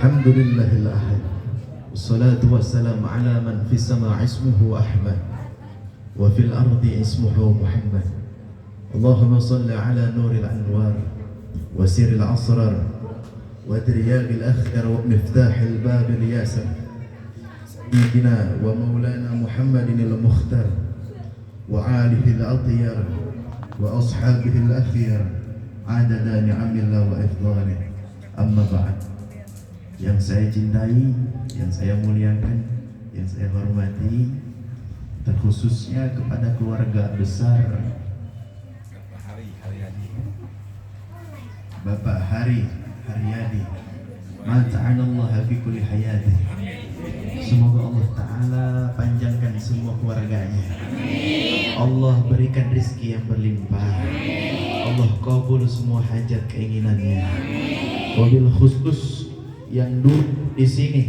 الحمد لله الأحد والصلاة والسلام على من في السماء اسمه أحمد وفي الأرض اسمه محمد. اللهم صل على نور الأنوار وسر الأسرار وترياق الأخضر ومفتاح الباب الياسر سيدنا ومولانا محمد المختار وآله الأطيار وأصحابه الأخيار عدد نعم الله وإفضاله. Amma ba'd. Yang saya cintai, yang saya muliakan, yang saya hormati, terkhususnya kepada keluarga besar Bapak Hari Haryadi, mata'anallah fi kulli hayati. Semoga Allah Ta'ala panjangkan semua keluarganya. Allah berikan rezeki yang berlimpah. Allah kabul semua hajat keinginannya. Wabil khusus yang duduk di sini,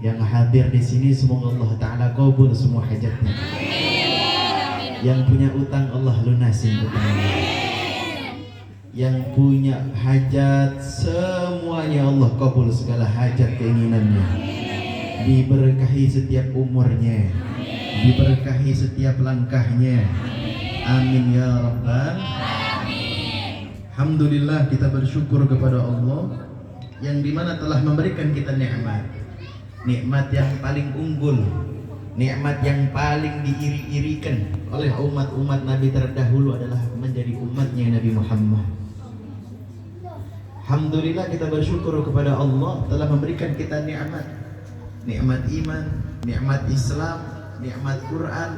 yang hadir di sini, semoga Allah Ta'ala kabul semua hajatnya. Yang punya utang Allah lunasin utangnya. Yang punya hajat semuanya Allah kabul segala hajat keinginannya. Diberkahi setiap umurnya, diberkahi setiap langkahnya. Amin ya rabbal alamin. Alhamdulillah, kita bersyukur kepada Allah yang dimana telah memberikan kita nikmat yang paling unggul, nikmat yang paling diiri-irikan oleh umat-umat Nabi terdahulu adalah menjadi umatnya Nabi Muhammad. Alhamdulillah, kita bersyukur kepada Allah telah memberikan kita nikmat iman, nikmat Islam, nikmat Quran,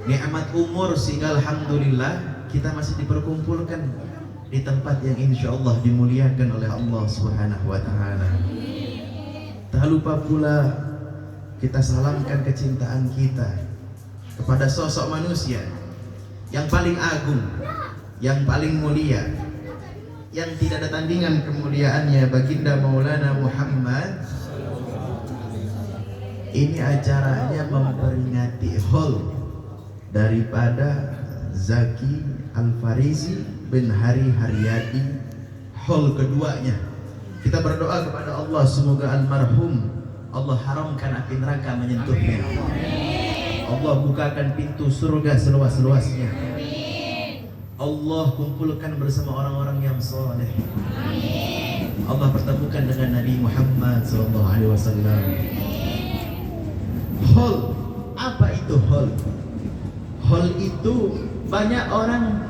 nikmat umur, sehingga alhamdulillah kita masih diperkumpulkan di tempat yang insya Allah dimuliakan oleh Allah Subhanahu wa Ta'ala. Tak lupa pula kita salamkan kecintaan kita kepada sosok manusia yang paling agung, yang paling mulia, yang tidak ada tandingan kemuliaannya, baginda Maulana Muhammad. Ini acaranya memperingati haul daripada Zaki Al-Farizi bin Hari Haryadi, haul keduanya. Kita berdoa kepada Allah semoga almarhum Allah haramkan api neraka menyentuhnya. Allah bukakan pintu surga seluas-luasnya. Allah kumpulkan bersama orang-orang yang soleh. Allah pertemukan dengan Nabi Muhammad SAW. Haul, apa itu haul? Haul itu banyak orang,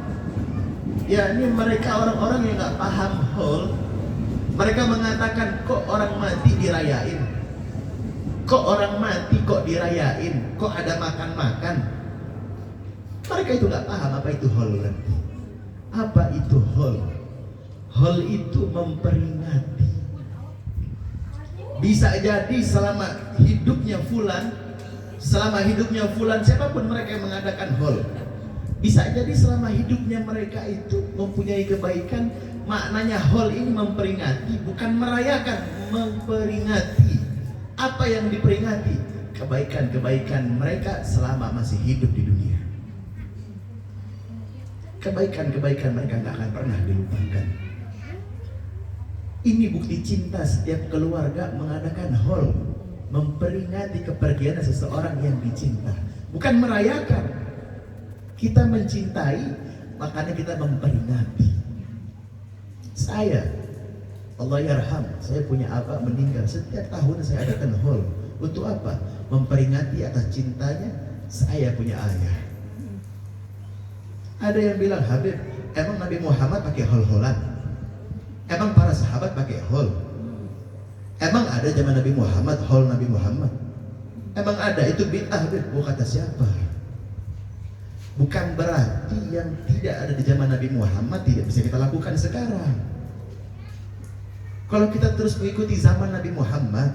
yakni mereka orang-orang yang nggak paham haul. Mereka mengatakan, kok orang mati dirayain? Kok orang mati kok dirayain? Kok ada makan-makan? Mereka itu nggak paham apa itu haul. Apa itu haul? Haul itu memperingati. Bisa jadi selama hidupnya fulan, siapapun mereka yang mengadakan haul, bisa jadi selama hidupnya mereka itu mempunyai kebaikan. Maknanya haul ini memperingati, bukan merayakan, memperingati. Apa yang diperingati? Kebaikan-kebaikan mereka selama masih hidup di dunia. Kebaikan-kebaikan mereka nggak akan pernah dilupakan. Ini bukti cinta setiap keluarga mengadakan haul, memperingati kepergian seseorang yang dicinta, bukan merayakan. Kita mencintai, makanya kita memperingati. Saya, Allah yarham, saya punya abah meninggal, setiap tahun saya adakan haul. Untuk apa? Memperingati atas cintanya saya punya ayah. Ada yang bilang, Habib, emang Nabi Muhammad pakai haul-haulan? Emang para sahabat pakai haul? Emang ada zaman Nabi Muhammad haul Nabi Muhammad? Emang ada? Itu bid'ah, Habib. Oh, kata siapa? Bukan berarti yang tidak ada di zaman Nabi Muhammad tidak bisa kita lakukan sekarang. Kalau kita terus mengikuti zaman Nabi Muhammad,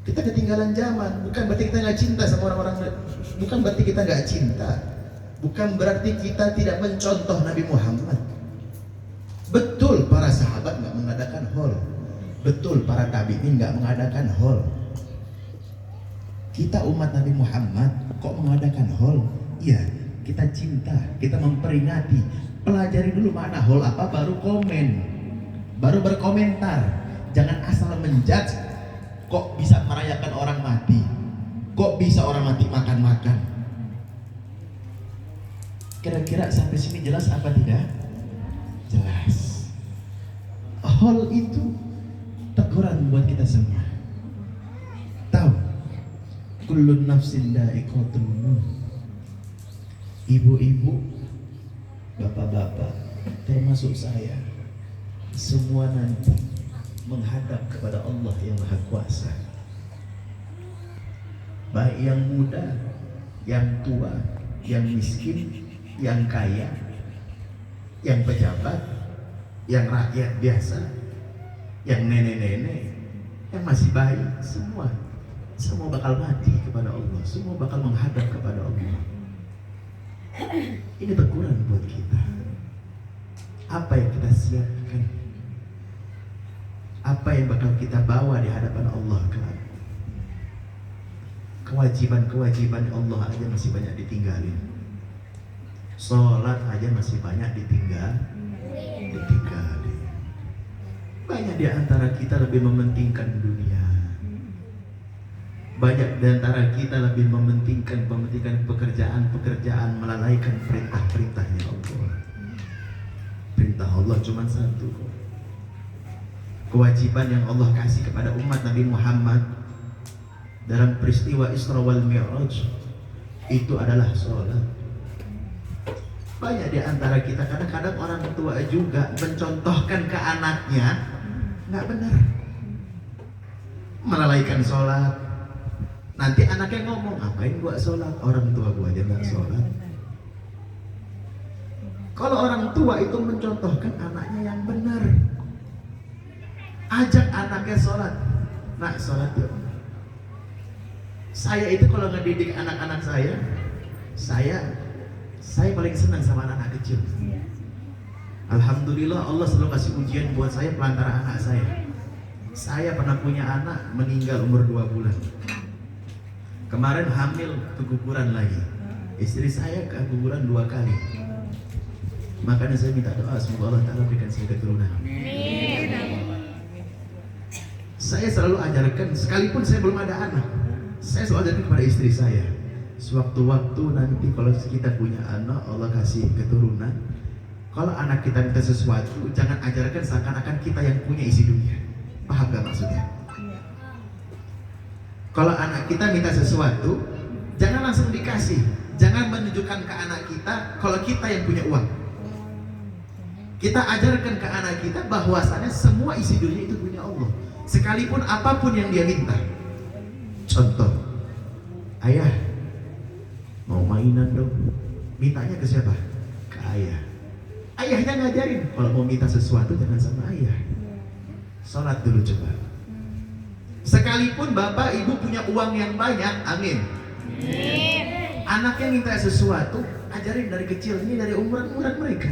kita ketinggalan zaman. Bukan berarti kita nggak cinta sama orang-orang, bukan berarti kita nggak cinta, bukan berarti kita tidak mencontoh Nabi Muhammad. Betul para sahabat nggak mengadakan haul, betul para tabi'in nggak mengadakan haul. Kita umat Nabi Muhammad kok mengadakan haul? Iya, kita cinta, kita memperingati. Pelajari dulu makna haul apa, baru komen, baru berkomentar. Jangan asal menjudge. Kok bisa merayakan orang mati? Kok bisa orang mati makan-makan? Kira-kira sampai sini jelas apa tidak? Jelas. Hal itu teguran buat kita semua. Tahu, kullun nafsin dha'iqatul maut. Ibu-ibu, bapak-bapak, termasuk saya, semua nanti menghadap kepada Allah yang Maha Kuasa. Baik yang muda, yang tua, yang miskin, yang kaya, yang pejabat, yang rakyat biasa, yang nenek-nenek, yang masih bayi, semua bakal mati kepada Allah, semua bakal menghadap kepada Allah. Ini teguran buat kita. Apa yang kita siapkan? Apa yang bakal kita bawa di hadapan Allah kelak? Kewajiban-kewajiban Allah aja masih banyak ditinggalin. Sholat aja masih banyak ditinggalin. Banyak di antara kita lebih mementingkan dunia. Banyak di antara kita lebih mementingkan pekerjaan melalaikan perintah-perintahnya Allah. Perintah Allah cuma satu kok. Kewajiban yang Allah kasih kepada umat Nabi Muhammad dalam peristiwa Isra wal Mi'raj itu adalah sholat. Banyak di antara kita kadang-kadang orang tua juga mencontohkan ke anaknya nggak benar, melalaikan sholat. Nanti anaknya ngomong, ngapain gua sholat? Orang tua gua aja nggak sholat. Kalau orang tua itu mencontohkan anaknya yang benar, ajak anaknya sholat. Nak, sholat yuk. Saya itu kalau ngedidik anak-anak saya paling senang sama anak-anak kecil. Alhamdulillah Allah selalu kasih ujian buat saya pelantara anak saya. Saya pernah punya anak meninggal umur 2 bulan. Kemarin hamil keguguran lagi. Istri saya keguguran 2 kali. Makanya saya minta doa semoga Allah Ta'ala berikan saya keturunan. Saya selalu ajarkan, sekalipun saya belum ada anak, saya selalu ajarkan kepada istri saya, sewaktu-waktu nanti kalau kita punya anak, Allah kasih keturunan, kalau anak kita minta sesuatu, jangan ajarkan seakan-akan kita yang punya isi dunia. Paham gak maksudnya? Kalau anak kita minta sesuatu, jangan langsung dikasih. Jangan menunjukkan ke anak kita kalau kita yang punya uang. Kita ajarkan ke anak kita bahwasannya semua isi dunia itu punya Allah, sekalipun apapun yang dia minta. Contoh, ayah mau mainan dong, mintanya ke siapa? Ke ayah. Ayahnya ngajarin kalau mau minta sesuatu jangan sama ayah. Sholat dulu coba. Sekalipun bapak ibu punya uang yang banyak, amin. Anaknya minta sesuatu, ajarin dari kecil, ini dari umuran mereka.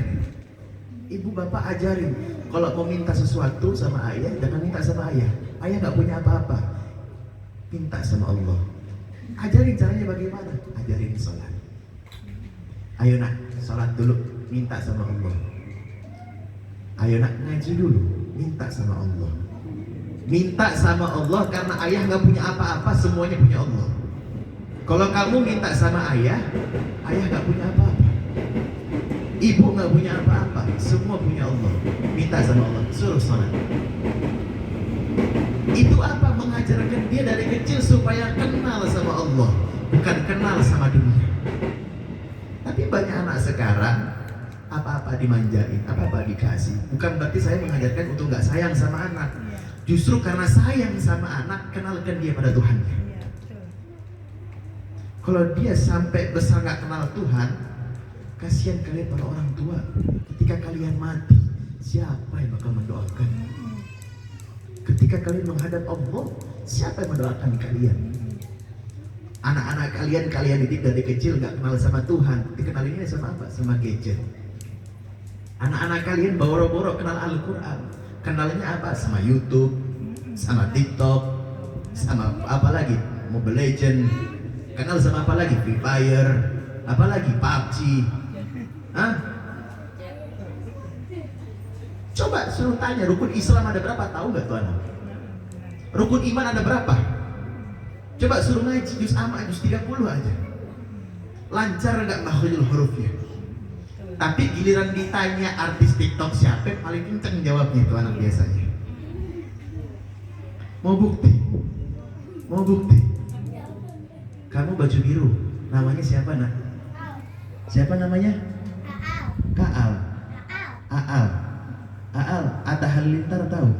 Ibu bapak ajarin kalau mau minta sesuatu sama ayah, jangan minta sama ayah. Ayah nggak punya apa-apa, minta sama Allah. Ajarin caranya bagaimana? Ajarin sholat. Ayo nak, sholat dulu, minta sama Allah. Ayo nak, ngaji dulu, minta sama Allah. Minta sama Allah karena ayah nggak punya apa-apa, semuanya punya Allah. Kalau kamu minta sama ayah nggak punya apa-apa. Ibu nggak punya apa-apa, semua punya Allah. Minta sama Allah, suruh sholat. Itu apa? Mengajarkan dia dari kecil supaya kenal sama Allah, bukan kenal sama dunia. Tapi banyak anak sekarang apa-apa dimanjain, apa-apa dikasih. Bukan berarti saya mengajarkan untuk nggak sayang sama anak. Justru karena sayang sama anak, kenalkan dia pada Tuhannya. Kalau dia sampai besar nggak kenal Tuhan, kasihan kalian para orang tua. Ketika kalian mati, siapa yang bakal mendoakan? Ketika kalian menghadap Allah, siapa yang mendoakan kalian? Anak-anak kalian didik dari kecil nggak kenal sama Tuhan, dikenalinnya sama apa? Sama gadget. Anak-anak kalian boro-boro kenal Al-Quran, kenalnya apa? Sama YouTube, sama TikTok, sama apa lagi? Mobile Legend. Kenal sama apa lagi? Free Fire, apa lagi? PUBG. Hah? Coba suruh tanya, rukun Islam ada berapa? Tahu nggak tuh anak? Rukun iman ada berapa? Coba suruh ngaji juz amma, juz 30 aja. Lancar nggak makhrajul hurufnya? Tapi giliran ditanya artis TikTok siapa, paling kenceng jawabnya itu anak biasanya. Mau bukti? Mau bukti? Kamu baju biru, namanya siapa nak? Siapa namanya? Kaal. Aal. Aal. Atta Halilintar tahu?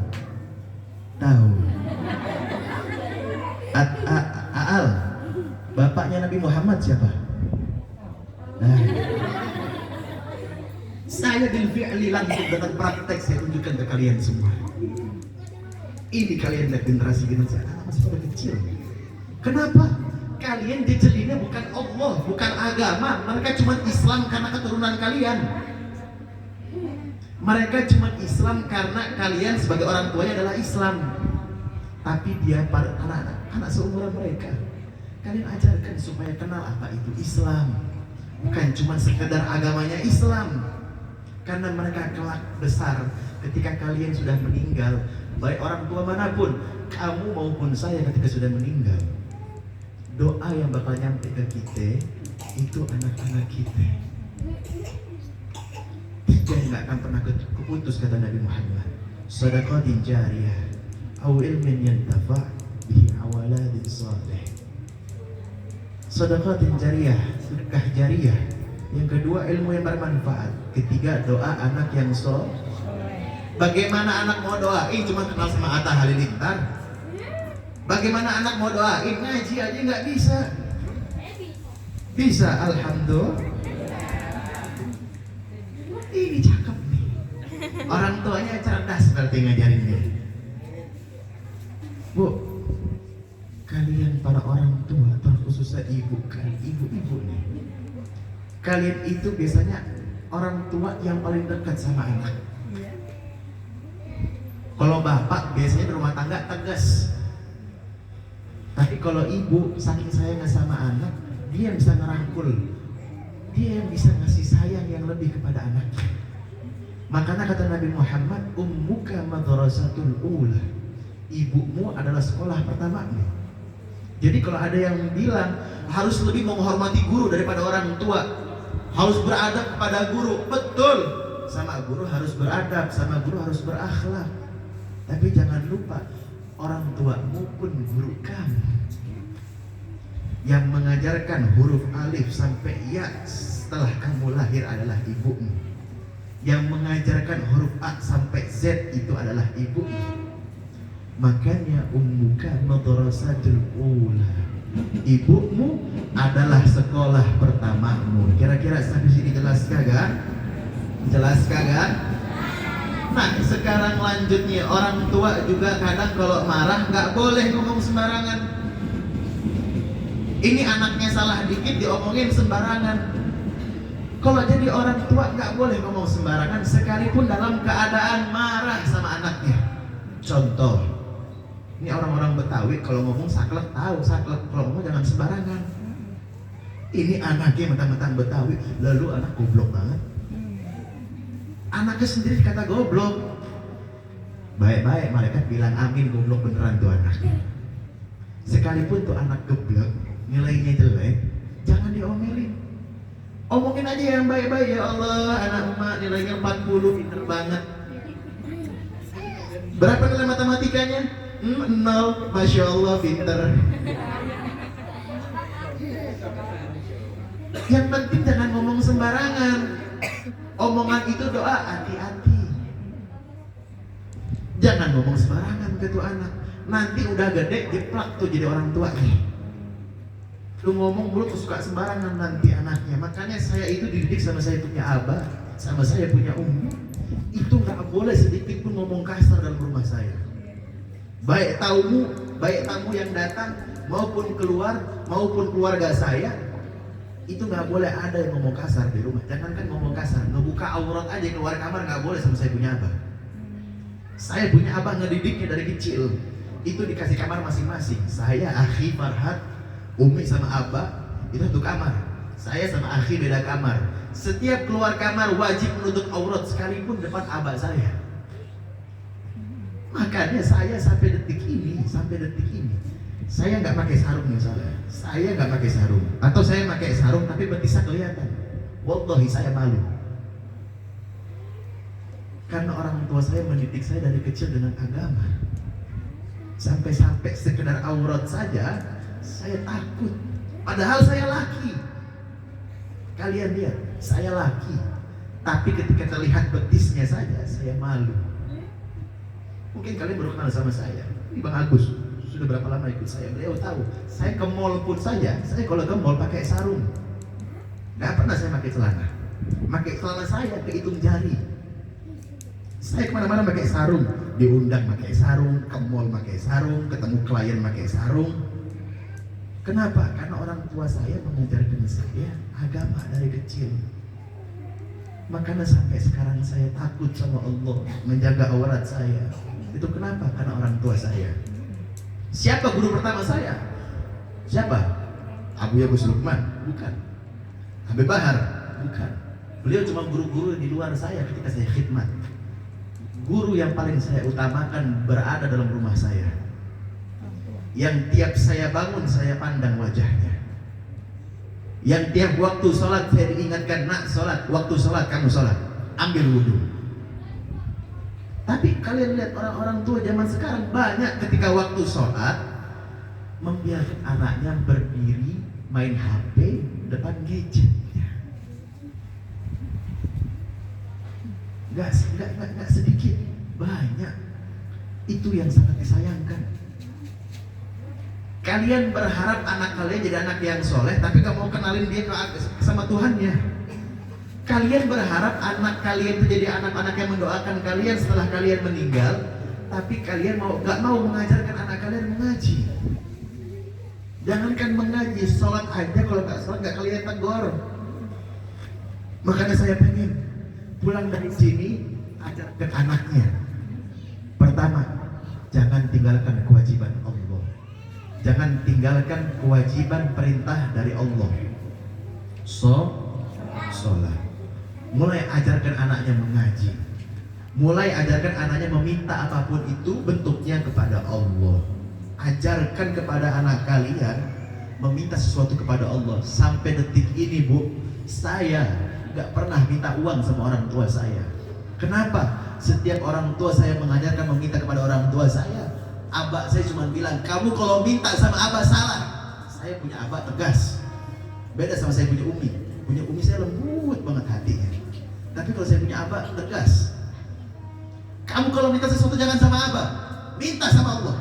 Tahu. Aal. Bapaknya Nabi Muhammad siapa? Nah. Saya bil fi'li langsung dengan praktek saya tunjukkan ke kalian semua. Ini kalian lihat generasi anak masih pada kecil. Kenapa? Kalian dicelinnya bukan Allah, bukan agama. Mereka cuma Islam karena keturunan kalian. Mereka cuma Islam karena kalian sebagai orang tuanya adalah Islam. Tapi dia pada anak seumuran mereka, kalian ajarkan supaya kenal apa itu Islam. Bukan cuma sekedar agamanya Islam. Karena mereka kelak besar ketika kalian sudah meninggal, baik orang tua manapun, kamu maupun saya ketika sudah meninggal, doa yang bakal nyampe ke kita itu anak-anak kita. Tiga yang gak akan pernah keputus kata Nabi Muhammad: sadaqatin jariyah aw ilmin yantafa' bihi awaladin salih. Sadaqatin jariyah, sedekah jariyah. Yang kedua, ilmu yang bermanfaat. Ketiga, doa anak yang soleh. Bagaimana anak mau doain cuma kenal sama Atta Halilintar? Bagaimana anak mau doain ngaji aja nggak bisa? Bisa, alhamdulillah. Ini cakep nih. Orang tuanya cerdas berarti ngajarinnya. Bu, kalian para orang tua, terkhususnya ibu nih. Kalian itu biasanya orang tua yang paling dekat sama anak. Kalau bapak biasanya di rumah tangga tegas. Tapi kalau ibu saking sayangnya sama anak, dia yang bisa ngerangkul. Dia yang bisa ngasih sayang yang lebih kepada anaknya. Makanya kata Nabi Muhammad, ummuka madrasatul ula. Ibumu adalah sekolah pertamamu. Jadi kalau ada yang bilang harus lebih menghormati guru daripada orang tua, harus beradab kepada guru, betul. Sama guru harus beradab, sama guru harus berakhlak. Tapi jangan lupa, orang tuamu pun guru kamu. Yang mengajarkan huruf alif sampai ya setelah kamu lahir adalah ibumu. Yang mengajarkan huruf A sampai Z itu adalah ibumu. Makanya ummuka madrasatul ula. Ibumu adalah sekolah pertamamu. Kira-kira sampai sini jelas kagak? Jelas kagak? Nah, sekarang lanjutnya, orang tua juga kadang kalau marah nggak boleh ngomong sembarangan. Ini anaknya salah dikit diomongin sembarangan. Kalau jadi orang tua nggak boleh ngomong sembarangan, sekalipun dalam keadaan marah sama anaknya. Contoh, ini orang-orang Betawi kalau ngomong saklek tahu saklek, kalau ngomong jangan sembarangan. Ini anaknya mentang-mentang Betawi, lalu anak goblok banget. Anaknya sendiri kata goblok. Baik-baik malaikat bilang amin, goblok beneran tuh anak. Sekalipun tuh anak goblok, nilainya jelek, jangan diomelin. Omongin aja yang baik-baik, ya Allah, anak emak nilainya 40, pinter banget. Berapa nilai matematikanya? 0, Masya Allah, pinter. Yang penting jangan ngomong sembarangan. Omongan itu doa, hati-hati. Jangan ngomong sembarangan ke tuh anak. Nanti udah gede, jeplak tuh jadi orang tua nih. Lu ngomong mulut suka sembarangan nanti anaknya. Makanya saya itu dididik sama saya punya abah, sama saya punya umi. Itu gak boleh sedikit pun ngomong kasar dalam rumah saya. Baik tamu yang datang maupun keluar maupun keluarga saya, itu nggak boleh ada yang ngomong kasar di rumah. Jangankan ngomong kasar, ngebuka aurat aja keluar kamar nggak boleh sama saya punya abah. Saya punya abah ngedidiknya dari kecil. Itu dikasih kamar masing-masing. Saya, akhi, Farhat, umi sama abah itu satu kamar. Saya sama akhi beda kamar. Setiap keluar kamar wajib menutup aurat sekalipun depan abah saya. Makanya saya sampai detik ini, saya nggak pakai sarung misalnya. Saya nggak pakai sarung, atau saya pakai sarung tapi betisnya kelihatan. Wallahi saya malu. Karena orang tua saya mendidik saya dari kecil dengan agama. Sampai-sampai sekedar aurat saja saya takut. Padahal saya laki. Kalian lihat, saya laki. Tapi ketika terlihat betisnya saja, saya malu. Mungkin kalian baru kenal sama saya. Ini Bang Agus, sudah berapa lama ikut saya? Beliau tahu, saya ke mall pun saya kalau ke mall pakai sarung. Gak pernah saya pakai celana. Pakai celana saya kehitung jari. Saya kemana-mana pakai sarung. Diundang pakai sarung, ke mall pakai sarung, ketemu klien pakai sarung. Kenapa? Karena orang tua saya mengajarkan saya agama dari kecil. Makanya sampai sekarang saya takut sama Allah, menjaga aurat saya. Itu kenapa? Karena orang tua saya. Siapa guru pertama saya? Siapa? Abu Gus Lukman? Bukan. Habib Bahar? Bukan. Beliau cuma guru-guru di luar saya ketika saya khidmat. Guru yang paling saya utamakan berada dalam rumah saya, yang tiap saya bangun saya pandang wajahnya, yang tiap waktu sholat saya diingatkan, nak sholat, waktu sholat kamu sholat, ambil wudhu. Tapi kalian lihat orang-orang tua zaman sekarang banyak ketika waktu sholat membiarkan anaknya berdiri main HP depan gadgetnya. Gak sedikit, banyak. Itu yang sangat disayangkan. Kalian berharap anak kalian jadi anak yang soleh, tapi gak mau kenalin dia sama Tuhannya. Kalian berharap anak kalian itu jadi anak-anak yang mendoakan kalian setelah kalian meninggal, tapi kalian gak mau mengajarkan anak kalian mengaji. Jangankan mengaji, sholat aja kalau gak sholat gak kalian tegur. Makanya saya pengen pulang dari sini ajarkan anaknya. Pertama, jangan tinggalkan kewajiban Allah. Jangan tinggalkan kewajiban perintah dari Allah. Sholat. Mulai ajarkan anaknya mengaji. Mulai ajarkan anaknya meminta apapun itu bentuknya kepada Allah. Ajarkan kepada anak kalian meminta sesuatu kepada Allah. Sampai detik ini, Bu, saya gak pernah minta uang sama orang tua saya. Kenapa? Setiap orang tua saya mengajarkan meminta kepada orang tua saya, abah saya cuma bilang, kamu kalau minta sama abah salah. Saya punya abah tegas, beda sama saya punya umi. Punya umi saya lembut banget hatinya, tapi kalau saya punya abah tegas. Kamu kalau minta sesuatu jangan sama abah, minta sama Allah.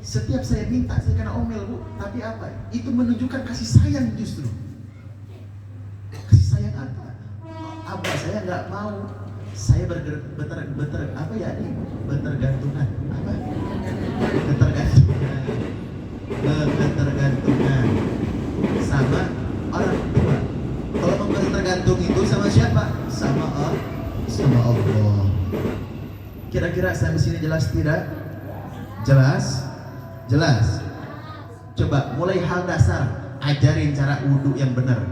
Setiap saya minta, saya kena omel, Bu. Tapi apa? Itu menunjukkan kasih sayang justru. Kasih sayang apa? Abah saya nggak mau saya betergantungan apa? Ketergantungan sama orang tua. Kalau mau tergantung itu sama siapa? Sama Allah. Kira-kira sampai sini jelas tidak? Jelas. Coba mulai hal dasar, ajarin cara wudhu yang benar.